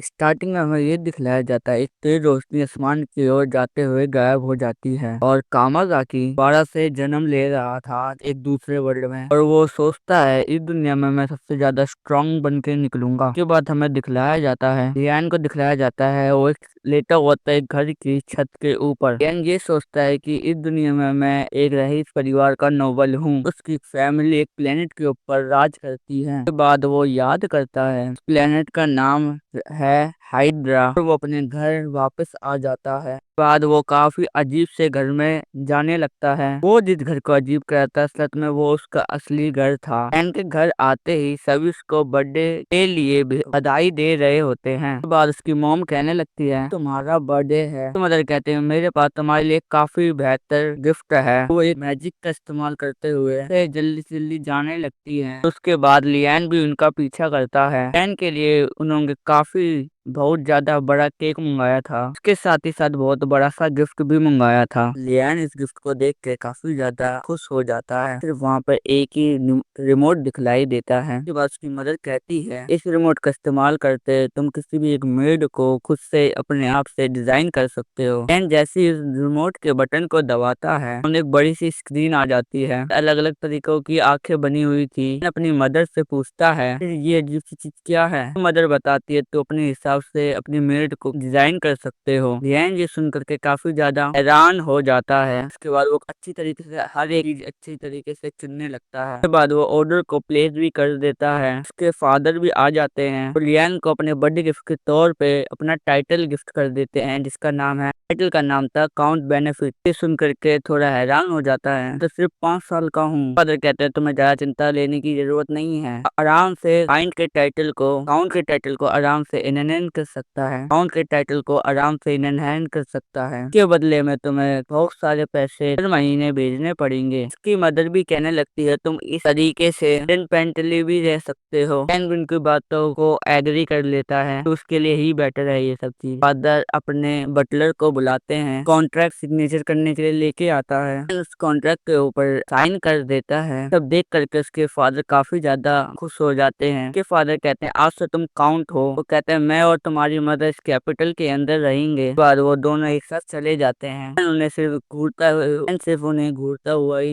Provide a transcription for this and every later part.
Starting में हमें ये दिखलाया जाता है एक तेज रोशनी आसमान की ओर जाते हुए गायब हो जाती है और कामाज़ाकी दोबारा से जन्म ले रहा था एक दूसरे वर्ल्ड में। और वो सोचता है इस दुनिया में मैं सबसे ज्यादा स्ट्रांग बन के निकलूंगा। उसके बाद हमें दिखलाया जाता है लियान को दिखलाया जाता है वो एक लेटा हुआ था एक घर की छत के ऊपर। लियान ये सोचता है कि इस दुनिया में मैं एक रईस परिवार का नोबल हूँ। उसकी फैमिली एक प्लेनेट के ऊपर राज करती है। उसके बाद वो याद करता है प्लेनेट का नाम है हाइड्रा और वो अपने घर वापस आ जाता है। बाद वो काफी अजीब से घर में जाने लगता है। वो जिस घर को अजीब कहता है सच में वो उसका असली घर था। एन के घर आते ही सभी उसको बर्थडे के लिए भी बधाई दे रहे होते हैं। उसके बाद उसकी मॉम कहने लगती है तुम्हारा बर्थडे है। तो मदर कहते हैं मेरे पास तुम्हारे लिए काफी बेहतर गिफ्ट है। वो एक मैजिक का इस्तेमाल करते हुए जल्दी से जल्दी जाने लगती है। उसके बाद लियान भी उनका पीछा करता है। लियान के लिए उन्होंने काफी बहुत ज्यादा बड़ा केक मंगाया था। उसके साथ ही साथ बहुत बड़ा सा गिफ्ट भी मंगाया था। लियान इस गिफ्ट को देख के काफी ज्यादा खुश हो जाता है। फिर वहाँ पर एक ही रिमोट दिखलाई देता है। उसके बाद उसकी मदर कहती है इस रिमोट का इस्तेमाल करते तुम किसी भी एक मेड को खुद से अपने आप से डिजाइन कर सकते हो। लियान जैसे इस रिमोट के बटन को दबाता है उन्हें एक बड़ी सी स्क्रीन आ जाती है। अलग अलग तरीकों की आंखें बनी हुई थी। अपनी मदर से पूछता है ये अजीब सी चीज क्या है। मदर बताती है तो अपने हिसाब से अपनी मेड को डिजाइन कर सकते हो। लियान ये सुन करके काफी ज्यादा हैरान हो जाता है। उसके बाद वो अच्छी तरीके से हर एक चीज अच्छी तरीके से चुनने लगता है। उसके बाद वो ऑर्डर को प्लेस भी कर देता है। उसके फादर भी आ जाते हैं और लियान को अपने बर्थडे गिफ्ट के तौर पे अपना टाइटल गिफ्ट कर देते हैं जिसका नाम है टाइटल का नाम था काउंट बेनिफिट। ये सुन करके थोड़ा हैरान हो जाता है तो सिर्फ 5 साल का हूँ। फादर कहते हैं तुम्हें ज्यादा चिंता लेने की जरूरत नहीं है। आराम से काउंट के टाइटल को आराम से इनहेंस कर सकता है। काउंट के टाइटल को आराम से इनहेंस कर सकता है। के बदले में तुम्हें बहुत सारे पैसे हर महीने भेजने पड़ेंगे। इसकी मदर भी कहने लगती है तुम इस तरीके से इंडिपेंडेंटली भी रह सकते हो। एंड उनकी बातों को एग्री कर लेता है तो उसके लिए ही बेटर है ये सब चीज। फादर अपने बटलर को बुलाते हैं कॉन्ट्रैक्ट सिग्नेचर करने के लिए लेके आता है। उस कॉन्ट्रैक्ट के ऊपर साइन कर देता है। तब देख करके उसके फादर काफी ज्यादा खुश हो जाते हैं। के फादर कहते हैं आज से तुम काउंट हो। वो कहते हैं मैं और तुम्हारी मदर इस कैपिटल के अंदर रहेंगे। बाद वो दोनों एक साथ चले जाते हैं। उन्हें सिर्फ उन्हें घूरता हुआ ही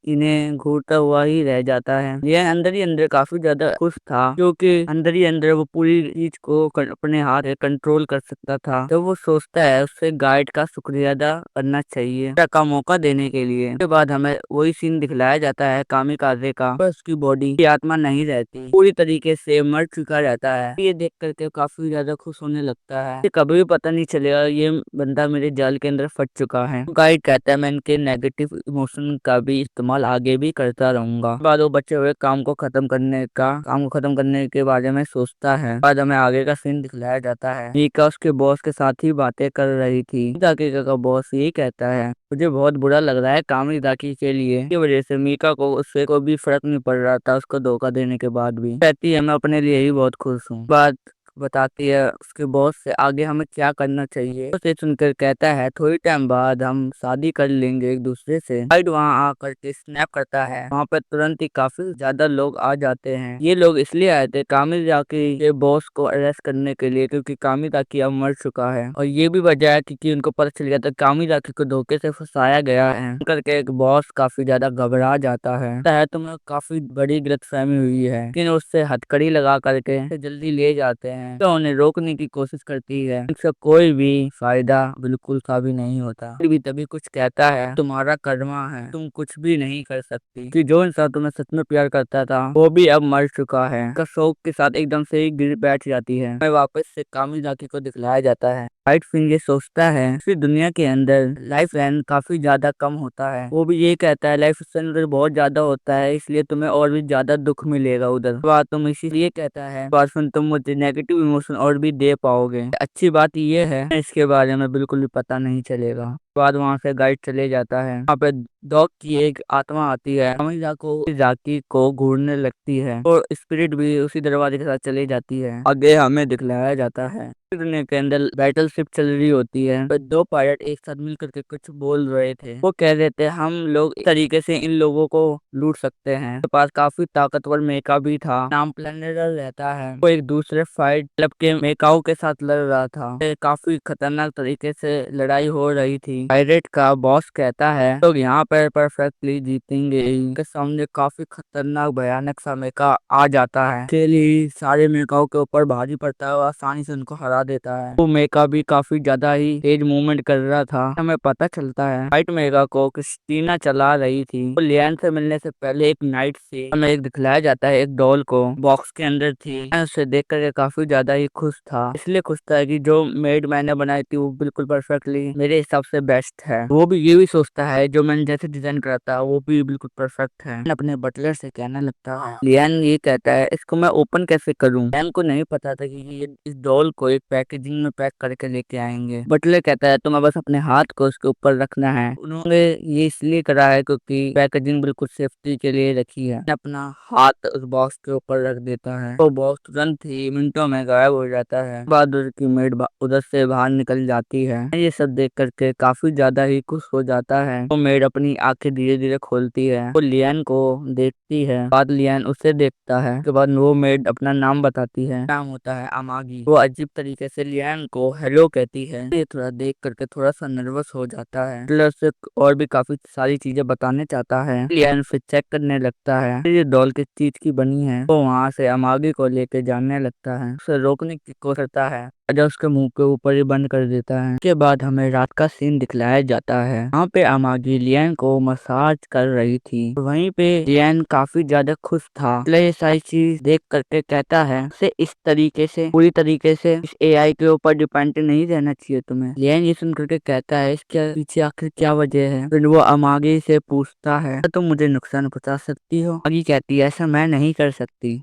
इन्हें घूरता हुआ ही रह जाता है। यह अंदर ही अंदर काफी ज्यादा खुश था क्योंकि अंदर ही अंदर वो पूरी चीज को अपने हाथ से कंट्रोल कर सकता था। तो वो सोचता है उससे गाइड का शुक्रिया अदा करना चाहिए का मौका देने के लिए। उसके बाद हमें वही सीन दिखलाया जाता है कामिकाज़े का। पर उसकी बॉडी की आत्मा नहीं रहती पूरी तरीके से मर चुका रहता है। ये देख करके काफी ज्यादा खुश होने लगता है। ये कभी भी पता नहीं चलेगा ये बंदा मेरे जाल के अंदर फंस चुका है। गाइड कहता है मैं इनके नेगेटिव इमोशन का भी इस्तेमाल आगे भी करता रहूंगा। बाद वो बचे हुए काम को खत्म करने के बारे में सोचता है। बाद हमें आगे का सीन दिखलाया जाता है मीका उसके बॉस के साथ ही बातें कर रही थी। दाकी का बॉस यही कहता है मुझे बहुत बुरा लग रहा है कामी दाकी के लिए। की वजह से मीका को उससे कोई भी फर्क नहीं पड़ रहा था उसको धोखा देने के बाद भी। कहती है मैं अपने लिए ही बहुत खुश हूँ। बात बताती है उसके बॉस से आगे हमें क्या करना चाहिए। उसे सुनकर कहता है थोड़ी टाइम बाद हम शादी कर लेंगे एक दूसरे से। हाइड वहाँ आकर के स्नैप करता है। वहाँ पर तुरंत ही काफी ज्यादा लोग आ जाते हैं। ये लोग इसलिए आए थे कामिल जाकी के बॉस को अरेस्ट करने के लिए क्योंकि कामिल जाकी अब मर चुका है। और ये भी वजह है क्योंकि उनको पता चल गया था कामिल जाकी को धोखे से फंसाया गया है। करके एक बॉस काफी ज्यादा घबरा जाता है तुम्हें काफी बड़ी गलतफहमी हुई है लेकिन उससे हथकड़ी लगा करके जल्दी ले जाते हैं। तो उन्हें रोकने की कोशिश करती है इसका कोई भी फायदा बिल्कुल का भी नहीं होता। फिर भी तभी कुछ कहता है तुम्हारा कर्मा है तुम कुछ भी नहीं कर सकती कि जो इंसान तुम्हें सच में प्यार करता था वो भी अब मर चुका है। का शौक के साथ एकदम से ही गिर बैठ जाती है। मैं वापस से कामिल जाकी को दिखलाया जाता है। वाइट फिंग ये सोचता है इस दुनिया के अंदर लाइफ लाइन काफी ज्यादा कम होता है। वो भी ये कहता है लाइफ स्टैंडर्ड बहुत ज्यादा होता है इसलिए तुम्हें और भी ज्यादा दुख मिलेगा उधर। बात तुम इसीलिए कहता है बात सुन तुम मुझे नेगेटिव इमोशन और भी दे पाओगे। अच्छी बात ये है इसके बारे में बिल्कुल भी पता नहीं चलेगा। बाद वहां से गाइड चले जाता है। वहाँ पे डॉग की एक आत्मा आती है, अमीरा को जाकी को घूरने लगती है और स्पिरिट भी उसी दरवाजे के साथ चली जाती है। आगे हमें दिखलाया जाता है दुनिया के अंदर बैटल शिप चल रही होती है, पर दो पायलट एक साथ मिल करके कुछ बोल रहे थे। वो कह रहे थे हम लोग इस तरीके से इन लोगों को लूट सकते हैं। उनके पास काफी ताकतवर मेका भी था, नाम प्लेनेटर रहता है। वो एक दूसरे फाइट क्लब के मेकाओं के साथ लड़ रहा था। काफी खतरनाक तरीके से लड़ाई हो रही थी। पायरेट का बॉस कहता है लोग यहाँ पर परफेक्टली जीतेंगे। इनके सामने काफी खतरनाक भयानक सा मेका आ जाता है। ही सारे मेकाओं के ऊपर भारी पड़ता है और आसानी से उनको हरा देता है। वो मेका भी काफी ज्यादा ही तेज मूवमेंट कर रहा था। हमें पता चलता है वाइट मेका को क्रिस्टीना चला रही थी। वो लियान से मिलने से पहले एक नाइट से हमें एक दिखलाया जाता है, एक डॉल को बॉक्स के अंदर थी। मैं उसे देख कर काफी ज्यादा ही खुश था। इसलिए खुश था कि जो मेड मैंने बनाई थी वो बिल्कुल परफेक्टली मेरे हिसाब से बेस्ट है। वो भी ये भी सोचता है जो मैंने जैसे डिजाइन करा था वो भी बिल्कुल परफेक्ट है। अपने बटलर से कहने लगता है, लियान ये कहता है इसको मैं ओपन कैसे करूं। लियान को नहीं पता था कि ये इस डॉल को एक पैकेजिंग में पैक करके लेके आएंगे। बटलर कहता है तुम्हें बस अपने हाथ को उसके ऊपर रखना है। उन्होंने ये इसलिए करा है क्योंकि पैकेजिंग बिल्कुल सेफ्टी के लिए रखी है। अपना हाथ उस बॉक्स के ऊपर रख देता है, वो बॉक्स तुरंत ही मिनटों में गायब हो जाता है। बहादुर की मेड उधर से बाहर निकल जाती है। ये सब देख करके काफी ज्यादा ही खुश हो जाता है। वो मेड अपनी आंखें धीरे धीरे खोलती है। वो लियान को देखती है, बाद लियान उसे देखता है। उसके बाद वो मेड अपना नाम बताती है, नाम होता है अमागी। वो अजीब तरीके से लियान को हेलो कहती है। ये थोड़ा देख करके थोड़ा सा नर्वस हो जाता है, प्लस और भी काफी सारी चीजें बताने चाहता है। लियान फिर चेक करने लगता है ये डॉल किस चीज की बनी है। वो वहाँ से अमागी को लेके जाने लगता है, उसे रोकने की कोशिश करता है, राजा उसके मुंह के ऊपर ही बंद कर देता है। उसके बाद हमें रात का सीन दिखलाया जाता है। वहाँ पे अमागी लियान को मसाज कर रही थी। वहीं पे लियान काफी ज्यादा खुश था, इसलिए ये सारी चीज देख करके कहता है उसे इस तरीके से पूरी तरीके से इस एआई के ऊपर डिपेंड नहीं रहना चाहिए तुम्हें। लियान ये सुन करके कहता है इसके पीछे आखिर क्या वजह है। फिर वो अमागी से पूछता है तुम मुझे नुकसान पहुंचा सकती हो। अमागी कहती है ऐसा मैं नहीं कर सकती।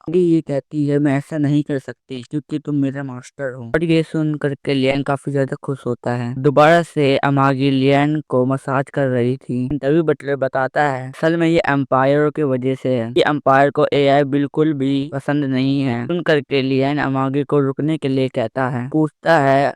आगे ये कहती है मैं ऐसा नहीं कर सकती क्योंकि तुम मेरा मास्टर हो। और ये सुन करके लियान काफी ज्यादा खुश होता है। दोबारा से अमागी लियान को मसाज कर रही थी, तभी बटलर बताता है असल में ये एम्पायर की वजह से है। ये एम्पायर को एआई बिल्कुल भी पसंद नहीं है। सुन करके लियान अमागी को रुकने के लिए कहता है, पूछता है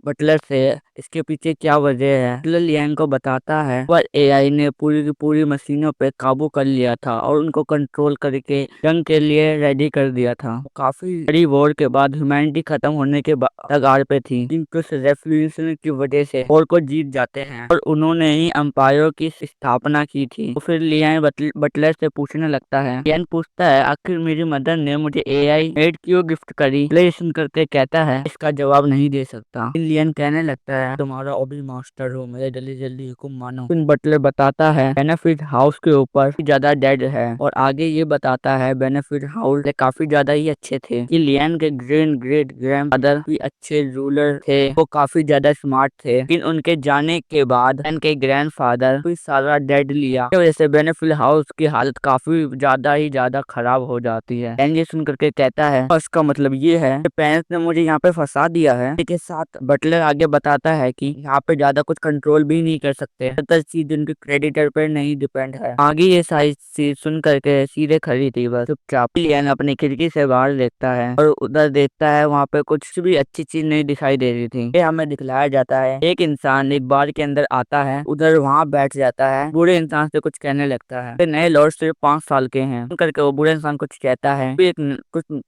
बटलर से इसके पीछे क्या वजह है। बटलर लियान को बताता है पर एआई ने पूरी की पूरी मशीनों पे काबू कर लिया था और उनको कंट्रोल करके जंग के लिए रेडी कर दिया था। काफी बड़ी वॉर के बाद ह्यूमैनिटी खत्म होने के कगार पे थी, किंतु रेवोल्यूशन की वजह से वॉर को जीत जाते हैं और उन्होंने ही एम्पायर की स्थापना की थी। तो फिर लियान बटलर से पूछने लगता है, लियान पूछता है आखिर मेरी मदर ने मुझे एआई मेड क्यों गिफ्ट करी। प्लेसन करके कहता है इसका जवाब नहीं दे सकता। लियान कहने लगता है तुम्हारा अभी मास्टर हो, मेरे जल्दी जल्दी हुक्म मानो। फिर बटलर बताता है बेनिफिट हाउस के ऊपर ज्यादा डेड है और आगे ये बताता है बेनिफिट हाउस काफी ज्यादा ही अच्छे थे कि लियान के ग्रेट ग्रैंडफादर भी अच्छे रूलर थे, वो काफी ज्यादा स्मार्ट थे। लेकिन उनके जाने के बाद उनके ग्रैंडफादर भी सारा डेड लिया, की वजह से बेनिफिट हाउस की हालत काफी ज्यादा खराब हो जाती है। ये सुन करके कहता है इसका मतलब ये है पेरेंट्स ने मुझे यहाँ पे फंसा दिया है। इसके साथ बटलर आगे बताता है कि यहाँ पे ज्यादा कुछ कंट्रोल भी नहीं कर सकते, चीज उनके क्रेडिटर पर नहीं डिपेंड है। आगे ये सारी चीज सुन करके सीधे खड़ी थी बस चुपचाप। लियान अपनी खिड़की से बाहर देखता है और उधर देखता है वहाँ पे कुछ भी अच्छी चीज नहीं दिखाई दे रही थी। ये हमें दिखलाया जाता है एक इंसान एक बार के अंदर आता है, उधर वहाँ बैठ जाता है, बूढ़े इंसान से कुछ कहने लगता है। नए लॉर्ड सिर्फ 5 साल के हैं। सुन करके वो बूढ़े इंसान कुछ कहता है, फिर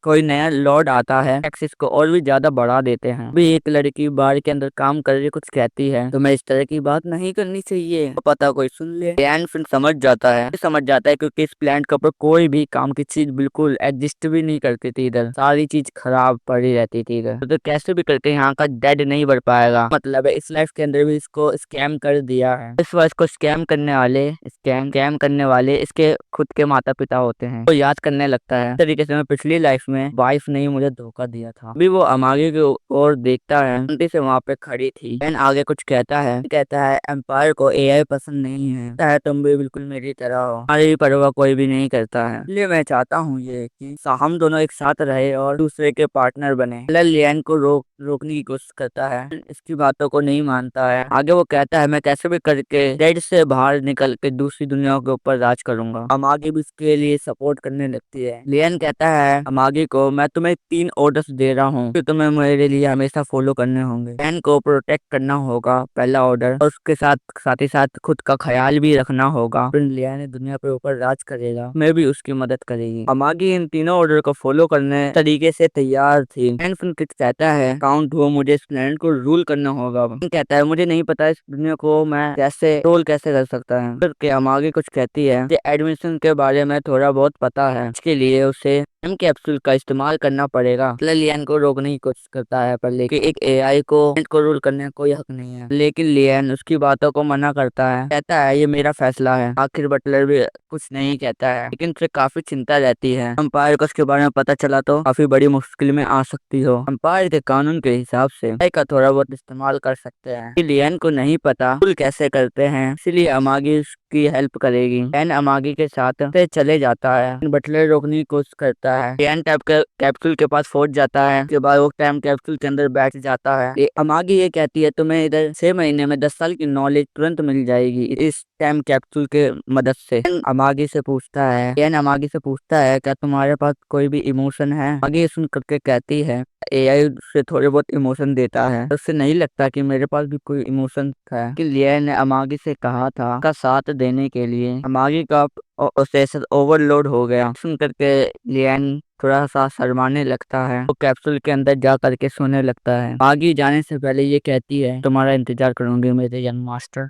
कोई नया लॉर्ड आता है, टैक्सेस को और भी ज्यादा बढ़ा देते हैं। भी एक लड़की बार के अंदर काम कर रही कुछ कहती है तो मैं इस तरह की बात नहीं करनी चाहिए, तो पता कोई सुन ले। लियान फिर समझ जाता है क्योंकि इस प्लांट के ऊपर कोई भी काम की चीज बिल्कुल एग्जिस्ट भी नहीं करती थी। इधर सारी चीज खराब पड़ी रहती थी इधर, तो कैसे भी करके यहाँ का डेड नहीं बढ़ पाएगा। मतलब है इस लाइफ के अंदर भी इसको स्कैम कर दिया है। इस बार इसको स्कैम करने वाले इसके खुद के माता पिता होते हैं। वो याद करने लगता है इस तरीके से मैं पिछली लाइफ में वाइफ ने ही मुझे धोखा दिया था। अभी वो अमागे की ओर देखता है, आंटी से वहाँ पे खड़ी थी। एंड आगे कुछ कहता है एम्पायर को एआई पसंद नहीं है, तुम भी बिल्कुल मेरी तरह हो, हमारी परवाह कोई भी नहीं करता है। इसलिए मैं चाहता हूँ ये कि हम दोनों एक साथ रहे और दूसरे के पार्टनर बने। लियान को रोकने की कोशिश करता है, इसकी बातों को नहीं मानता है। आगे वो कहता है मैं कैसे भी करके डेड से बाहर निकल के दूसरी दुनिया के ऊपर राज करूंगा। अमागी भी उसके लिए सपोर्ट करने लगती है। लियन कहता है अमागी को मैं तुम्हें 3 ऑर्डर्स दे रहा हूँ जो तुम्हें मेरे लिए हमेशा फॉलो करने होंगे। लियन को प्रोटेक्ट करना होगा, पहला ऑर्डर, और उसके साथ ही साथ खुद का ख्याल भी रखना होगा। फिर लियन दुनिया पे ऊपर राज करेगा, मैं भी उसकी मदद करेगी। अमागी इन तीनों ऑर्डर को फॉलो करने तरीके से तैयार थी। एंड फिर कहता है काउंट हो, मुझे इस प्लेनेट को रूल करना होगा। कहता है मुझे नहीं पता इस दुनिया को मैं कैसे रोल कैसे कर सकता है। फिर अमागी कुछ कहती है कि एडमिशन के बारे में थोड़ा बहुत पता है, इसके लिए उसे टाइम कैप्सूल का इस्तेमाल करना पड़ेगा। लियन को रोकने की कोशिश करता है पर लेकिन एक एआई को रूल करने का कोई हक नहीं है। लेकिन लियन उसकी बातों को मना करता है, कहता है ये मेरा फैसला है। आखिर बटलर भी कुछ नहीं कहता है, लेकिन उसे काफी चिंता रहती है। अंपायर को इसके बारे में पता चला तो काफी बड़ी मुश्किल में आ सकती हो। अंपायर के कानून के हिसाब से एआई का थोड़ा बहुत इस्तेमाल कर सकते हैं। लियन को नहीं पता रूल कैसे करते हैं, इसलिए अमागी उसकी हेल्प करेगी। एन अमागी के साथ से चले जाता है। बटलर रोकने की कोशिश करता है। एन कैप्सूल के पास पहुंच जाता है। उसके बाद वो टाइम कैप्सूल के अंदर बैठ जाता है। अमागी ये कहती है तुम्हें इधर 6 महीने में 10 साल की नॉलेज तुरंत मिल जाएगी इस टाइम कैप्सूल के मदद से। अमागी से पूछता है अमागी से पूछता है क्या तुम्हारे पास कोई भी इमोशन है। अमागी सुन करके कहती है एआई से थोड़े बहुत इमोशन देता है, उससे नहीं लगता कि मेरे पास भी कोई इमोशन है। कि लियन ने अमागी से कहा था का साथ देने के लिए। अमागी का प्रोसेसर ओवरलोड हो गया। सुन करके लियन थोड़ा सा शर्माने लगता है। वो कैप्सूल के अंदर जा करके सोने लगता है। अमागी जाने से पहले ये कहती है तुम्हारा इंतजार करूंगी मेरे यंग मास्टर।